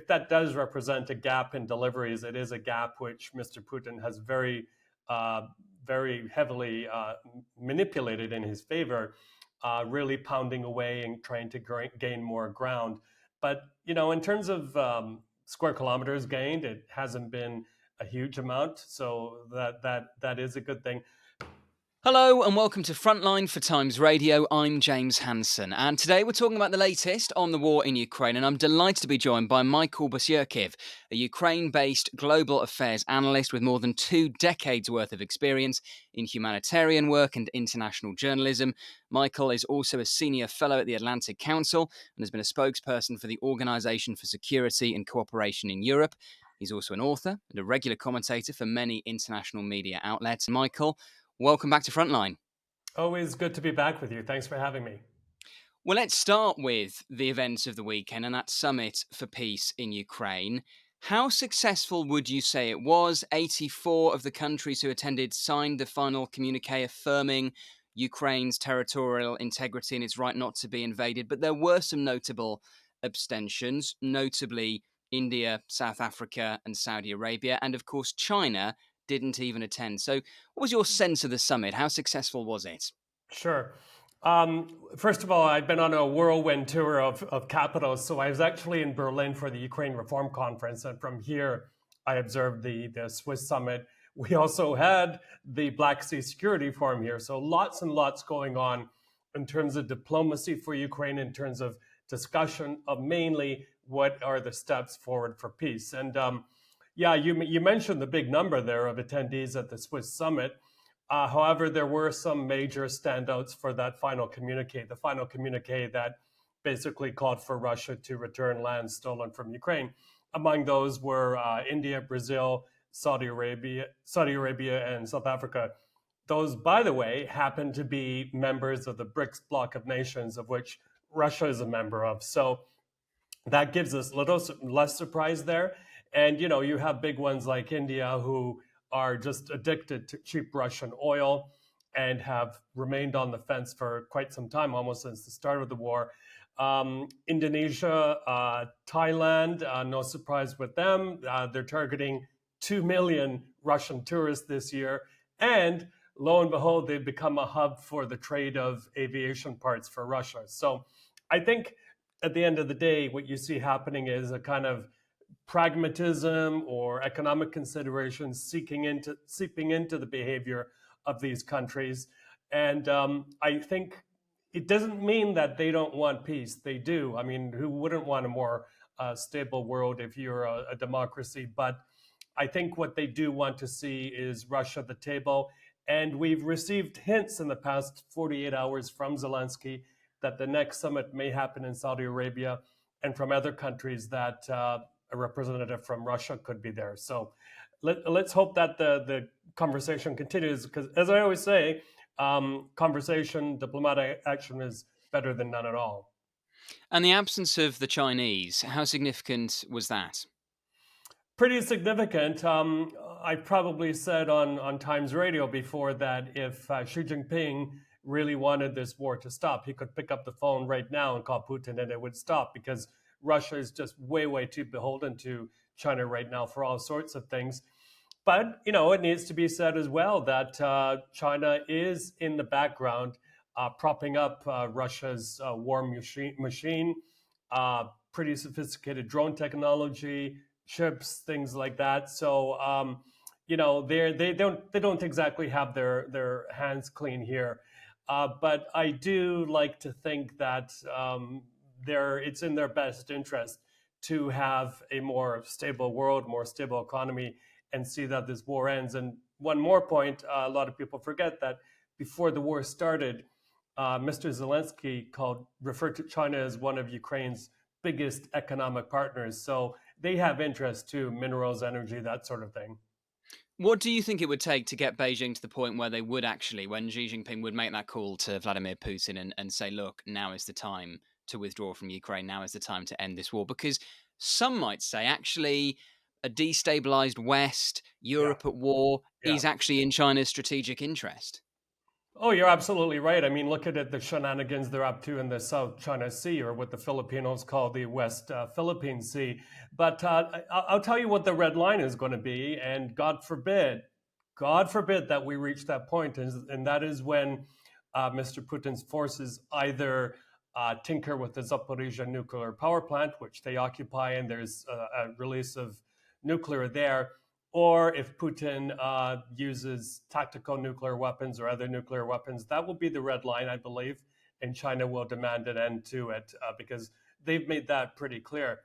if that does represent a gap in deliveries, it is a gap which Mr. Putin has very heavily manipulated in his favor, really pounding away and trying to gain more ground. But in terms of square kilometers gained, it hasn't been a huge amount, so that is a good thing. Hello and welcome to Frontline for TimesRadio. I'm James Hansen, and today we're talking about the latest on the war in Ukraine, and I'm delighted to be joined by Michael Bociurkiw, a Ukraine-based global affairs analyst with more than 2 decades worth of experience in humanitarian work and international journalism. Michael is also a senior fellow at the Atlantic Council and has been a spokesperson for the Organisation for Security and Cooperation in Europe. He's also an author and a regular commentator for many international media outlets. Michael, welcome back to Frontline. Always good to be back with you. Thanks for having me. Well, let's start with the events of the weekend and that summit for peace in Ukraine. How successful would you say it was? 84 of the countries who attended signed the final communique affirming Ukraine's territorial integrity and its right not to be invaded. But there were some notable abstentions, notably India, South Africa, and Saudi Arabia. And of course, China didn't even attend. So what was your sense of the summit? How successful was it? Sure. First of all, I've been on a whirlwind tour of capitals. So I was actually in Berlin for the Ukraine Reform Conference. And from here, I observed the Swiss summit. We also had the Black Sea Security Forum here. So lots and lots going on in terms of diplomacy for Ukraine, in terms of discussion of mainly what are the steps forward for peace. And yeah, you mentioned the big number there of attendees at the Swiss summit. However, there were some major standouts for that final communique, the final communique that basically called for Russia to return land stolen from Ukraine. Among those were India, Brazil, Saudi Arabia, and South Africa. Those, by the way, happen to be members of the BRICS bloc of nations, of which Russia is a member of. So that gives us a little less surprise there. And, you have big ones like India who are just addicted to cheap Russian oil and have remained on the fence for quite some time, almost since the start of the war. Indonesia, Thailand, no surprise with them. They're targeting 2 million Russian tourists this year. And lo and behold, they've become a hub for the trade of aviation parts for Russia. So I think at the end of the day, what you see happening is a kind of pragmatism or economic considerations seeping into the behavior of these countries. And I think it doesn't mean that they don't want peace. They do. I mean, who wouldn't want a more stable world if you're a democracy? But I think what they do want to see is Russia at the table. And we've received hints in the past 48 hours from Zelensky that the next summit may happen in Saudi Arabia, and from other countries that a representative from Russia could be there. So let's hope that the conversation continues, because as I always say, conversation, diplomatic action is better than none at all. And the absence of the Chinese, how significant was that? Pretty significant. I probably said on TimesRadio before that if Xi Jinping really wanted this war to stop, he could pick up the phone right now and call Putin and it would stop, because Russia is just way, way too beholden to China right now for all sorts of things. But, it needs to be said as well that China is in the background propping up Russia's war machine, pretty sophisticated drone technology, chips, things like that. So, they don't exactly have their hands clean here. But I do like to think that it's in their best interest to have a more stable world, more stable economy, and see that this war ends. And one more point, a lot of people forget that before the war started, Mr. Zelensky referred to China as one of Ukraine's biggest economic partners. So they have interest too, minerals, energy, that sort of thing. What do you think it would take to get Beijing to the point where they would actually, when Xi Jinping would make that call to Vladimir Putin and say, look, now is the time to withdraw from Ukraine, now is the time to end this war? Because some might say, actually, a destabilized West, Europe at war, is actually in China's strategic interest. Oh, you're absolutely right. I mean, look at it, the shenanigans they're up to in the South China Sea, or what the Filipinos call the West Philippine Sea. But I'll tell you what the red line is going to be, and God forbid that we reach that point, and that is when Mr. Putin's forces either tinker with the Zaporizhia nuclear power plant, which they occupy, and there's a release of nuclear there, or if Putin uses tactical nuclear weapons or other nuclear weapons. That will be the red line, I believe, and China will demand an end to it because they've made that pretty clear.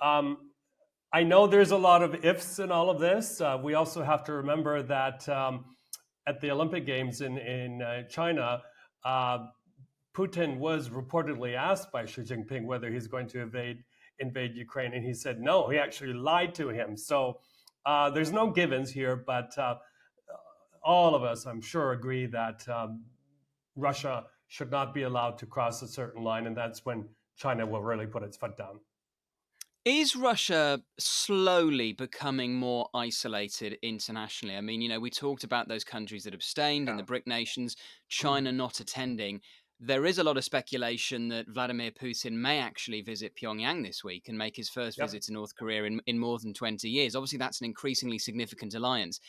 I know there's a lot of ifs in all of this. We also have to remember that at the Olympic Games in China, Putin was reportedly asked by Xi Jinping whether he's going to invade Ukraine, and he said no. He actually lied to him. So there's no givens here, but all of us, I'm sure, agree that Russia should not be allowed to cross a certain line, and that's when China will really put its foot down. Is Russia slowly becoming more isolated internationally? I mean, we talked about those countries that abstained and Yeah. the BRIC nations, China not attending. There is a lot of speculation that Vladimir Putin may actually visit Pyongyang this week and make his first Yep. visit to North Korea in more than 20 years. Obviously, that's an increasingly significant alliance.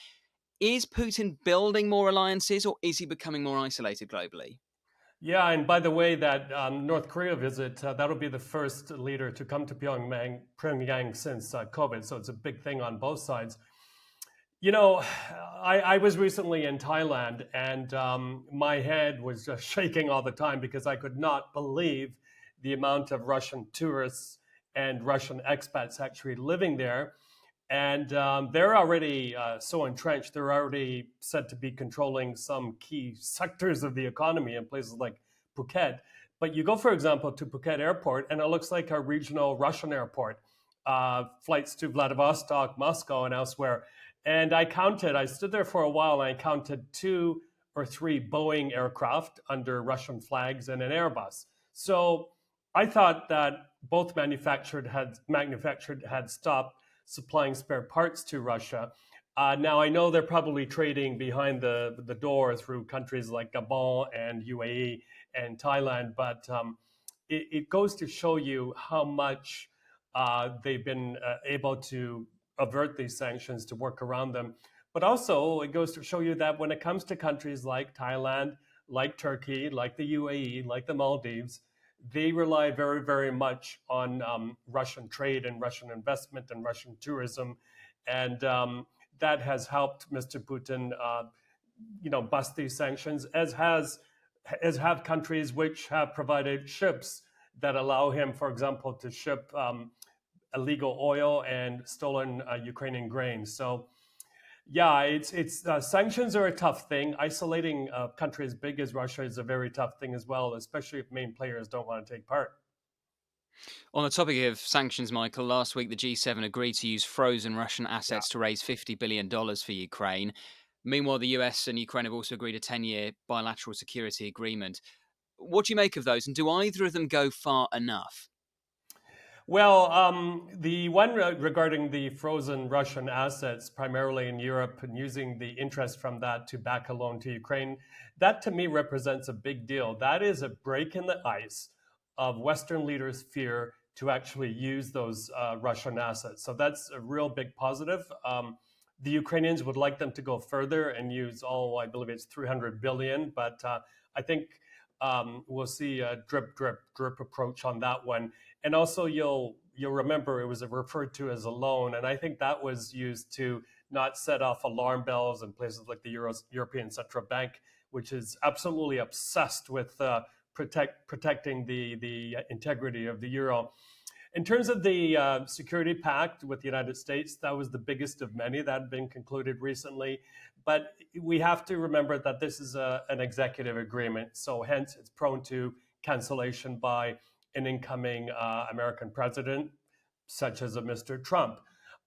Is Putin building more alliances, or is he becoming more isolated globally? Yeah, and by the way, that North Korea visit, that'll be the first leader to come to Pyongyang since COVID. So it's a big thing on both sides. You know, I was recently in Thailand, and my head was just shaking all the time because I could not believe the amount of Russian tourists and Russian expats actually living there. And they're already so entrenched, they're already said to be controlling some key sectors of the economy in places like Phuket. But you go, for example, to Phuket Airport, and it looks like a regional Russian airport. Flights to Vladivostok, Moscow, and elsewhere. And I stood there for a while, and I counted two or three Boeing aircraft under Russian flags and an Airbus. So I thought that both manufactured had stopped supplying spare parts to Russia. Now, I know they're probably trading behind the door through countries like Gabon and UAE and Thailand, but it goes to show you how much they've been able to avert these sanctions, to work around them. But also, it goes to show you that when it comes to countries like Thailand, like Turkey, like the UAE, like the Maldives, they rely very, very much on Russian trade and Russian investment and Russian tourism, and that has helped Mr. Putin, bust these sanctions, as have countries which have provided ships that allow him, for example, to ship illegal oil and stolen Ukrainian grain. So yeah, it's sanctions are a tough thing. Isolating a country as big as Russia is a very tough thing as well, especially if main players don't want to take part. On the topic of sanctions, Michael, last week the G7 agreed to use frozen Russian Yeah. assets to raise $50 billion for Ukraine. Meanwhile, the US and Ukraine have also agreed a 10-year bilateral security agreement. What do you make of those, and do either of them go far enough? Well, the one regarding the frozen Russian assets, primarily in Europe, and using the interest from that to back a loan to Ukraine, that to me represents a big deal. That is a break in the ice of Western leaders' fear to actually use those Russian assets. So that's a real big positive. The Ukrainians would like them to go further and use I believe it's 300 billion, but I think we'll see a drip, drip, drip approach on that one. And also, you'll remember it was referred to as a loan, and I think that was used to not set off alarm bells in places like the European Central Bank, which is absolutely obsessed with protecting the integrity of the euro. In terms of the security pact with the United States, that was the biggest of many that had been concluded recently. But we have to remember that this is an executive agreement, so hence it's prone to cancellation by an incoming American president, such as a Mr. Trump.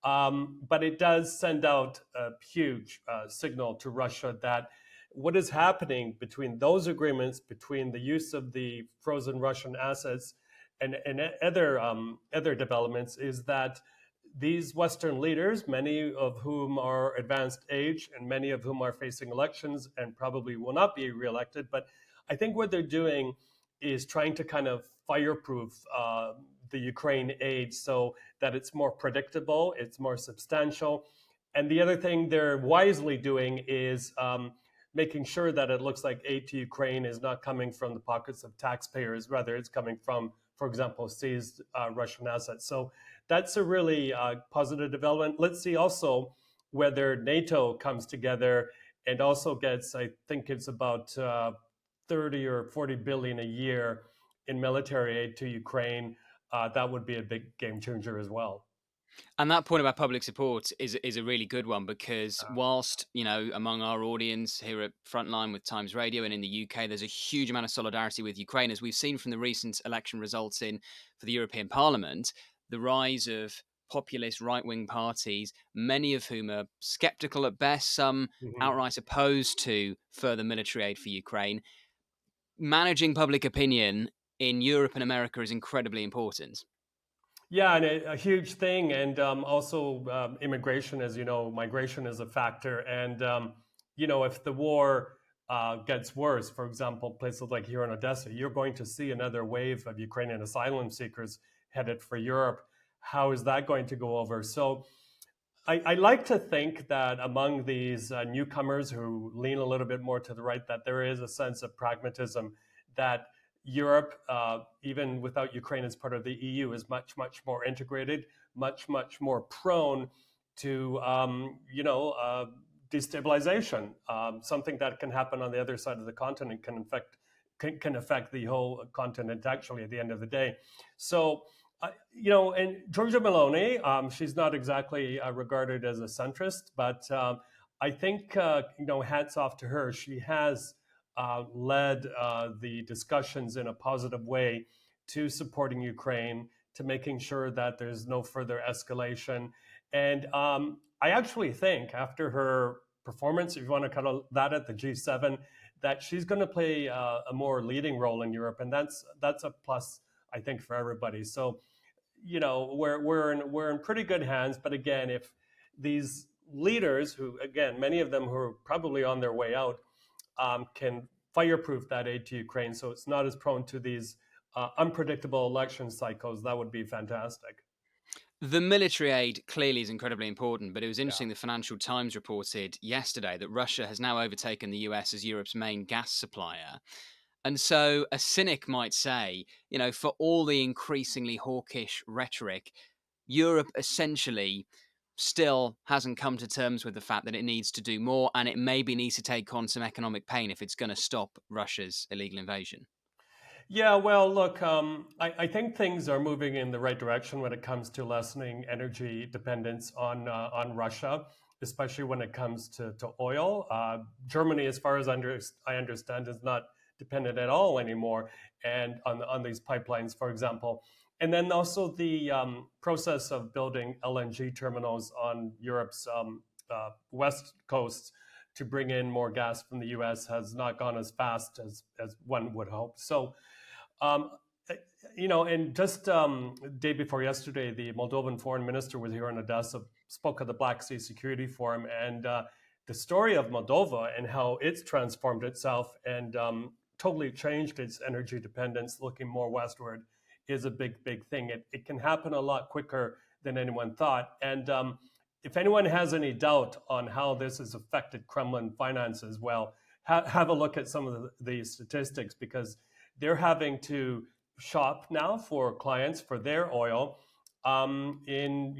But it does send out a huge signal to Russia that what is happening between those agreements, between the use of the frozen Russian assets and other developments, is that these Western leaders, many of whom are advanced age and many of whom are facing elections and probably will not be reelected, but I think what they're doing is trying to kind of fireproof the Ukraine aid so that it's more predictable, it's more substantial. And the other thing they're wisely doing is making sure that it looks like aid to Ukraine is not coming from the pockets of taxpayers, rather it's coming from, for example, seized Russian assets. So that's a really positive development. Let's see also whether NATO comes together and also gets, I think it's about 30 or 40 billion a year in military aid to Ukraine. That would be a big game changer as well. And that point about public support is a really good one, because whilst, among our audience here at Frontline with Times Radio and in the UK, there's a huge amount of solidarity with Ukraine, as we've seen from the recent election results for the European Parliament, the rise of populist right-wing parties, many of whom are skeptical at best, some outright opposed to further military aid for Ukraine. Managing public opinion in Europe and America is incredibly important. Yeah, and a huge thing. And also immigration, as you know, migration is a factor. And, if the war gets worse, for example, places like here in Odessa, you're going to see another wave of Ukrainian asylum seekers headed for Europe. How is that going to go over? So I like to think that among these newcomers who lean a little bit more to the right, that there is a sense of pragmatism that Europe, even without Ukraine as part of the EU, is much, much more integrated, much, much more prone to, destabilization. Something that can happen on the other side of the continent can affect the whole continent actually at the end of the day. So, and Giorgia Meloni, she's not exactly regarded as a centrist, but I think, hats off to her. She has led the discussions in a positive way to supporting Ukraine, to making sure that there's no further escalation. And I actually think after her performance, if you want to call that at the G7, that she's going to play a more leading role in Europe, and that's a plus, I think, for everybody. So, we're in pretty good hands. But again, if these leaders, who again many of them who are probably on their way out, can fireproof that aid to Ukraine, so it's not as prone to these unpredictable election cycles, that would be fantastic. The military aid clearly is incredibly important, but it was Yeah. interesting the Financial Times reported yesterday that Russia has now overtaken the US as Europe's main gas supplier. And so a cynic might say, for all the increasingly hawkish rhetoric, Europe essentially still hasn't come to terms with the fact that it needs to do more, and it maybe needs to take on some economic pain if it's going to stop Russia's illegal invasion. Yeah, well, look, I think things are moving in the right direction when it comes to lessening energy dependence on Russia, especially when it comes to oil. Germany, as far as I understand, is not dependent at all anymore, and on these pipelines, for example. And then also the process of building LNG terminals on Europe's west coast to bring in more gas from the US has not gone as fast as one would hope. So, um, and just day before yesterday, the Moldovan foreign minister was here in Odessa, spoke at the Black Sea Security Forum, and the story of Moldova and how it's transformed itself and totally changed its energy dependence, looking more westward, is a big, big thing. It can happen a lot quicker than anyone thought. And if anyone has any doubt on how this has affected Kremlin finances, well, have a look at some of the statistics, because they're having to shop now for clients for their oil in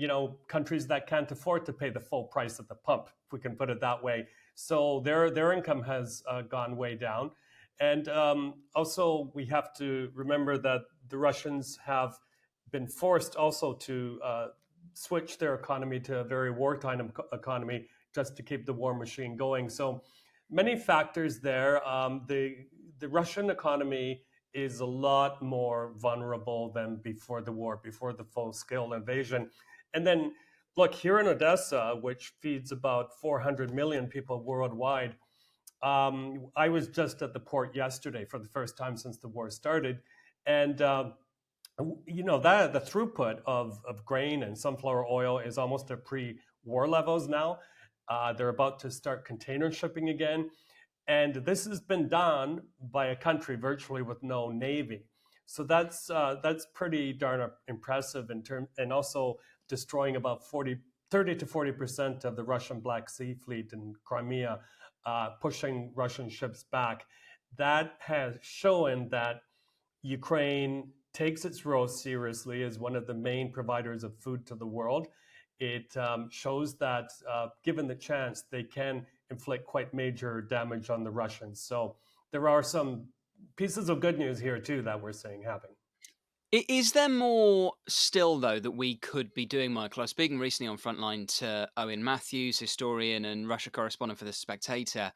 countries that can't afford to pay the full price at the pump, if we can put it that way. So their income has gone way down. And also, we have to remember that the Russians have been forced also to switch their economy to a very wartime economy just to keep the war machine going. So many factors there. The Russian economy is a lot more vulnerable than before the war, before the full-scale invasion. And then, look, here in Odessa, which feeds about 400 million people worldwide, I was just at the port yesterday for the first time since the war started, and that the throughput of grain and sunflower oil is almost at pre-war levels now. They're about to start container shipping again, and this has been done by a country virtually with no navy. So that's pretty darn impressive in term, and also destroying about 30 to 40% of the Russian Black Sea fleet in Crimea, pushing Russian ships back. That has shown that Ukraine takes its role seriously as one of the main providers of food to the world. It shows that, given the chance, they can inflict quite major damage on the Russians. So there are some pieces of good news here, too, that we're seeing happen. Is there more still, though, that we could be doing, Michael? I was speaking recently on Frontline to Owen Matthews, historian and Russia correspondent for The Spectator,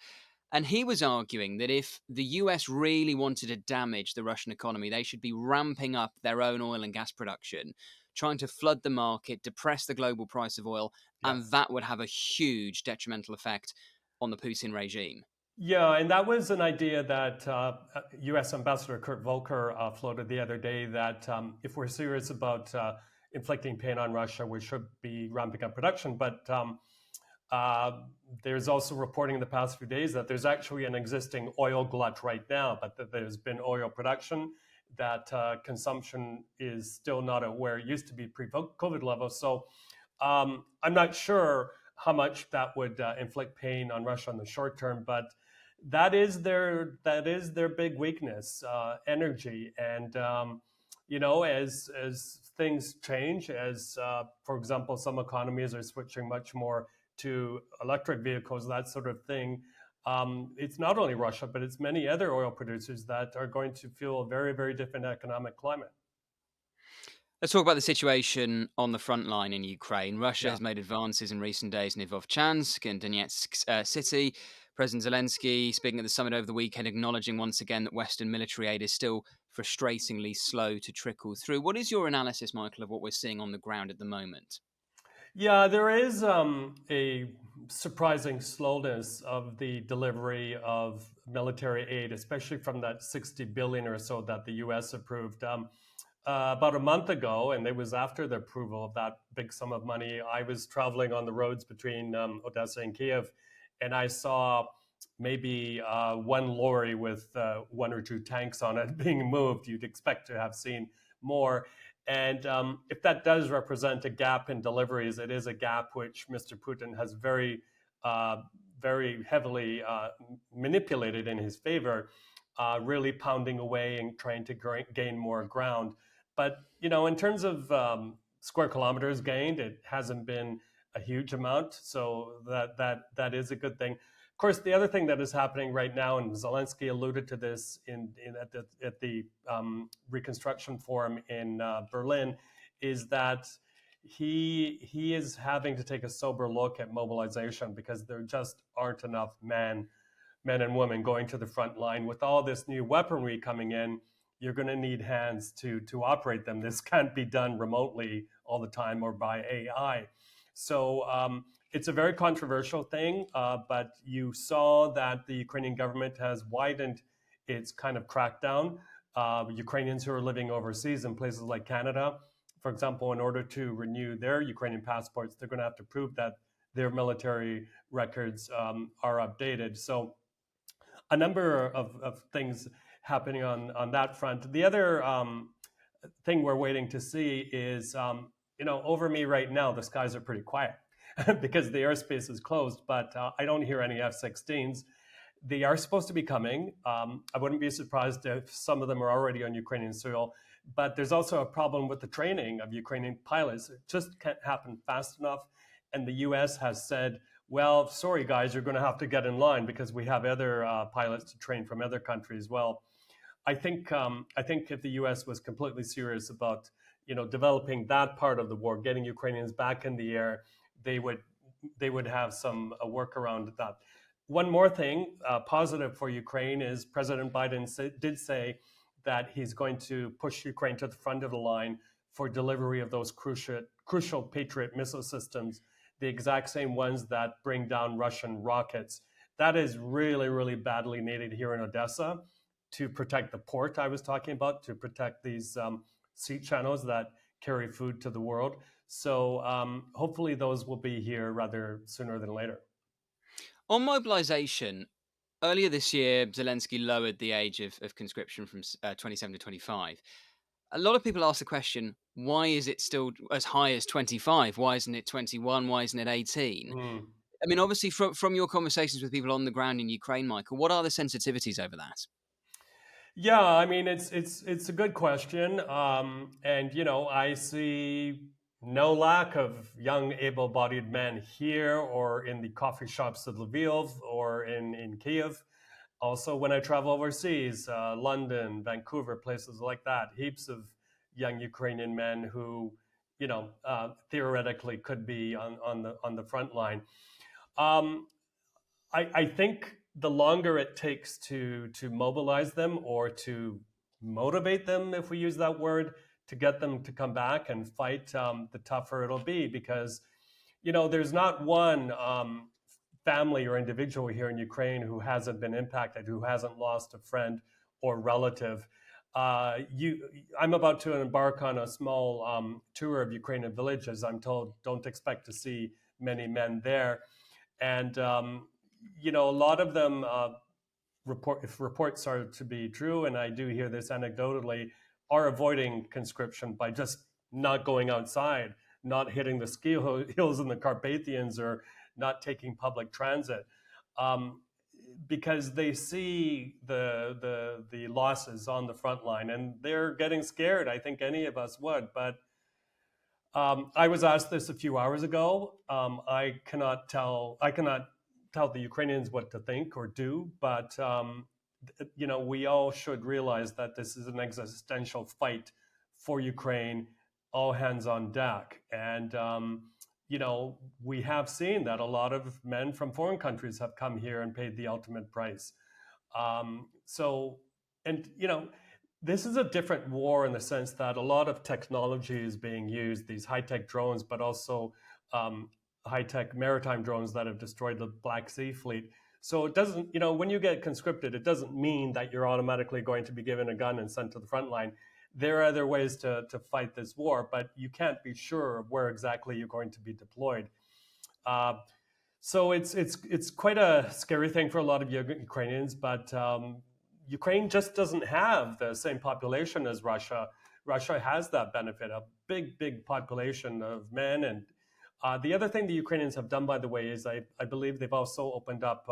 and he was arguing that if the US really wanted to damage the Russian economy, they should be ramping up their own oil and gas production, trying to flood the market, depress the global price of oil, Yeah. and that would have a huge detrimental effect on the Putin regime. Yeah, and that was an idea that U.S. Ambassador Kurt Volker floated the other day, that if we're serious about inflicting pain on Russia, we should be ramping up production. But uh, there's also reporting in the past few days that there's actually an existing oil glut right now, but that there's been oil production, that consumption is still not at where it used to be pre-COVID levels. So I'm not sure how much that would inflict pain on Russia in the short term, but that is their big weakness, energy. And as things change, as for example, some economies are switching much more to electric vehicles, that sort of thing. It's not only Russia, but it's many other oil producers that are going to feel a very, very different economic climate. Let's talk about the situation on the front line in Ukraine. Russia Yeah. has made advances in recent days in Ivovchansk and Donetsk city. President Zelensky, speaking at the summit over the weekend, acknowledging once again that Western military aid is still frustratingly slow to trickle through. What is your analysis, Michael, of what we're seeing on the ground at the moment? Yeah, there is a surprising slowness of the delivery of military aid, especially from that 60 billion or so that the U.S. approved about a month ago, and it was after the approval of that big sum of money. I was traveling on the roads between Odessa and Kyiv, and I saw maybe one lorry with one or two tanks on it being moved. You'd expect to have seen more. And if that does represent a gap in deliveries, it is a gap which Mr. Putin has uh, very heavily manipulated in his favor, really pounding away and trying to gain more ground. But in terms of square kilometers gained, it hasn't been a huge amount, so that is a good thing. Of course, the other thing that is happening right now, and Zelensky alluded to this at the Reconstruction Forum in Berlin, is that he is having to take a sober look at mobilization, because there just aren't enough men and women going to the front line. With all this new weaponry coming in, you're going to need hands to operate them. This can't be done remotely all the time or by AI. So it's a very controversial thing, but you saw that the Ukrainian government has widened its kind of crackdown. Ukrainians who are living overseas in places like Canada, for example, in order to renew their Ukrainian passports, they're going to have to prove that their military records are updated. So a number of things happening on that front. The other thing we're waiting to see is, over me right now, the skies are pretty quiet because the airspace is closed, but I don't hear any F-16s. They are supposed to be coming. I wouldn't be surprised if some of them are already on Ukrainian soil, but there's also a problem with the training of Ukrainian pilots. It just can't happen fast enough. And the US has said, well, sorry, guys, you're going to have to get in line because we have other pilots to train from other countries. Well, I think if the U.S. was completely serious about developing that part of the war, getting Ukrainians back in the air, they would have some work around that. One more thing, positive for Ukraine, is President Biden did say that he's going to push Ukraine to the front of the line for delivery of those crucial Patriot missile systems, the exact same ones that bring down Russian rockets. That is really, really badly needed here in Odessa to protect the port I was talking about, to protect these sea channels that carry food to the world. So hopefully those will be here rather sooner than later. On mobilization, earlier this year, Zelensky lowered the age of conscription from 27 to 25. A lot of people ask the question, why is it still as high as 25? Why isn't it 21? Why isn't it 18? Mm. I mean, obviously, from your conversations with people on the ground in Ukraine, Michael, what are the sensitivities over that? Yeah, I mean it's a good question, and I see no lack of young, able-bodied men here or in the coffee shops of Lviv or in Kyiv. Also, when I travel overseas, London, Vancouver, places like that, heaps of young Ukrainian men who, theoretically could be on the front line. Um, I think the longer it takes to mobilize them or to motivate them, if we use that word, to get them to come back and fight, the tougher it'll be. Because there's not one family or individual here in Ukraine who hasn't been impacted, who hasn't lost a friend or relative. I'm about to embark on a small tour of Ukrainian villages. I'm told don't expect to see many men there, and a lot of them if reports are to be true, and I do hear this anecdotally, are avoiding conscription by just not going outside, not hitting the ski hills in the Carpathians, or not taking public transit, um, because they see the losses on the front line, and they're getting scared. I think any of us would, but I was asked this a few hours ago. I cannot tell the Ukrainians what to think or do, but we all should realize that this is an existential fight for Ukraine, all hands on deck. And we have seen that a lot of men from foreign countries have come here and paid the ultimate price. So, and this is a different war in the sense that a lot of technology is being used, these high-tech drones, but also high-tech maritime drones that have destroyed the Black Sea fleet. So it doesn't, when you get conscripted, it doesn't mean that you're automatically going to be given a gun and sent to the front line. There are other ways to fight this war, but you can't be sure of where exactly you're going to be deployed. So it's quite a scary thing for a lot of Ukrainians, but Ukraine just doesn't have the same population as Russia. Russia has that benefit, a big population of men. And the other thing the Ukrainians have done, by the way, is I believe they've also opened up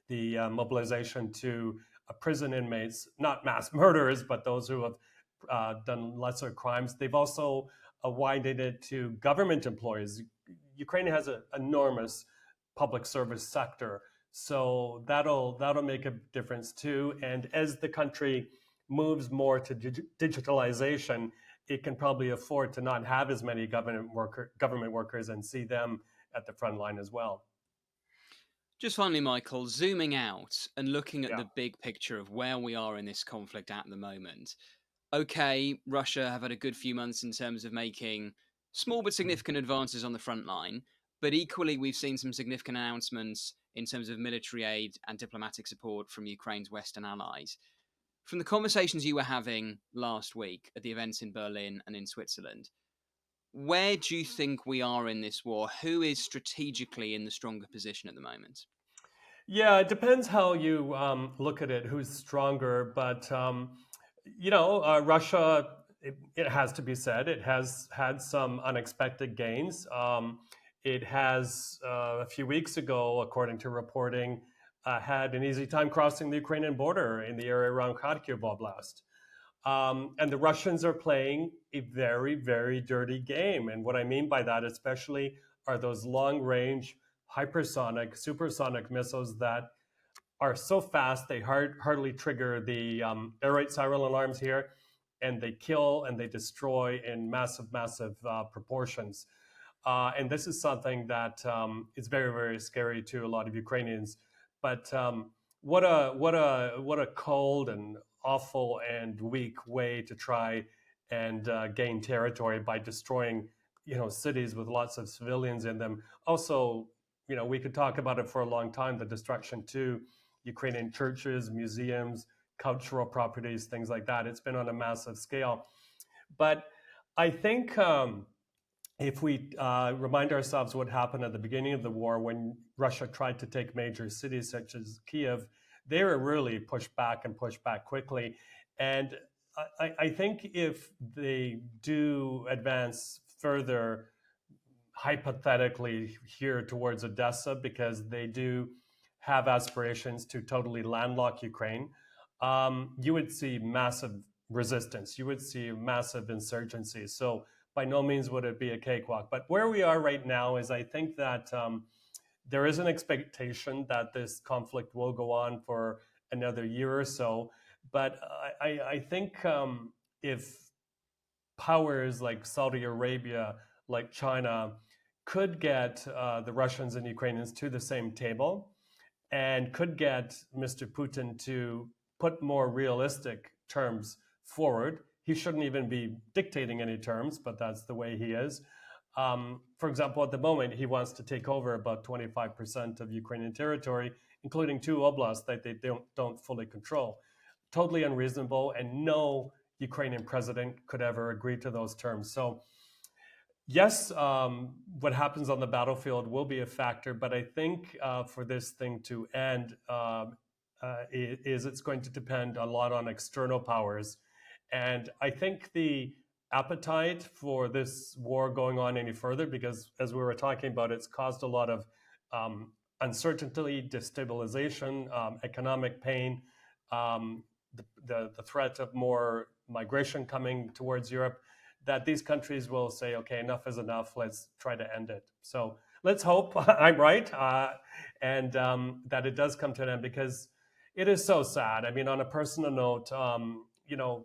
the mobilization to prison inmates, not mass murderers, but those who have done lesser crimes. They've also widened it to government employees. Ukraine has an enormous public service sector, so that'll make a difference too. And as the country moves more to digitalization, it can probably afford to not have as many government workers and see them at the front line as well. Just finally, Michael, zooming out and looking at Yeah. the big picture of where we are in this conflict at the moment. Okay, Russia have had a good few months in terms of making small but significant advances on the front line, but equally we've seen some significant announcements in terms of military aid and diplomatic support from Ukraine's Western allies. From the conversations you were having last week at the events in Berlin and in Switzerland, where do you think we are in this war? Who is strategically in the stronger position at the moment? Yeah, it depends how you look at it, who's stronger. But, Russia, it has to be said, it has had some unexpected gains. It has, a few weeks ago, according to reporting, had an easy time crossing the Ukrainian border in the area around Kharkiv Oblast. And the Russians are playing a very, very dirty game. And what I mean by that, especially, are those long range, hypersonic, supersonic missiles that are so fast they hardly trigger the air raid siren alarms here, and they kill and they destroy in massive proportions. And this is something that is very, very scary to a lot of Ukrainians. But what a cold and awful and weak way to try and gain territory by destroying, cities with lots of civilians in them. Also, we could talk about it for a long time. The destruction to Ukrainian churches, museums, cultural properties, things like that. It's been on a massive scale. But I think if we remind ourselves what happened at the beginning of the war when Russia tried to take major cities such as Kyiv, they were really pushed back and pushed back quickly. And I think if they do advance further, hypothetically here towards Odessa, because they do have aspirations to totally landlock Ukraine, you would see massive resistance. You would see massive insurgency. So by no means would it be a cakewalk. But where we are right now is I think that there is an expectation that this conflict will go on for another year or so. But I think if powers like Saudi Arabia, like China, could get the Russians and Ukrainians to the same table and could get Mr. Putin to put more realistic terms forward. He shouldn't even be dictating any terms, but that's the way he is. For example, at the moment, he wants to take over about 25% of Ukrainian territory, including 2 oblasts that they don't fully control. Totally unreasonable, and no Ukrainian president could ever agree to those terms. So yes, what happens on the battlefield will be a factor, but I think for this thing to end, it's going to depend a lot on external powers. And I think the appetite for this war going on any further, because as we were talking about, it's caused a lot of uncertainty, destabilization, economic pain, the threat of more migration coming towards Europe, that these countries will say, okay, enough is enough, let's try to end it. So let's hope I'm right, and that it does come to an end, because it is so sad. I mean, on a personal note,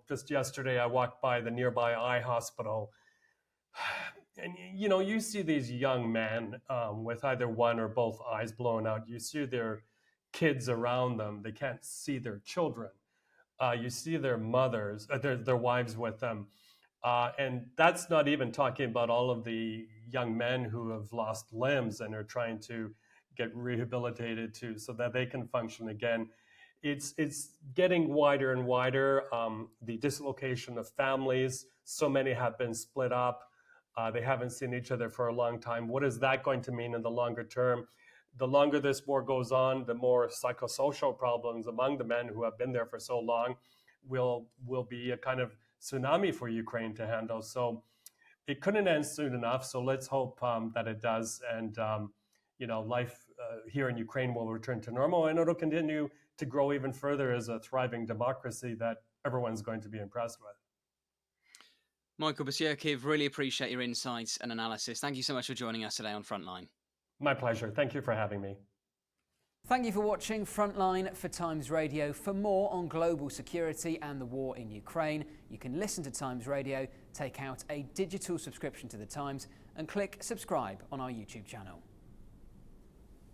just yesterday I walked by the nearby eye hospital, and you see these young men with either one or both eyes blown out. You see their kids around them. They can't see their children. You see their mothers, their wives with them. And that's not even talking about all of the young men who have lost limbs and are trying to get rehabilitated so that they can function again. It's getting wider and wider. The dislocation of families, so many have been split up. They haven't seen each other for a long time. What is that going to mean in the longer term? The longer this war goes on, the more psychosocial problems among the men who have been there for so long will be a kind of tsunami for Ukraine to handle. So it couldn't end soon enough. So let's hope that it does, and life here in Ukraine will return to normal, and it'll continue to grow even further as a thriving democracy that everyone's going to be impressed with. Michael Bociurkiw, really appreciate your insights and analysis. Thank you so much for joining us today on Frontline. My pleasure. Thank you for having me. Thank you for watching Frontline for Times Radio. For more on global security and the war in Ukraine, you can listen to Times Radio, take out a digital subscription to the Times, and click subscribe on our YouTube channel.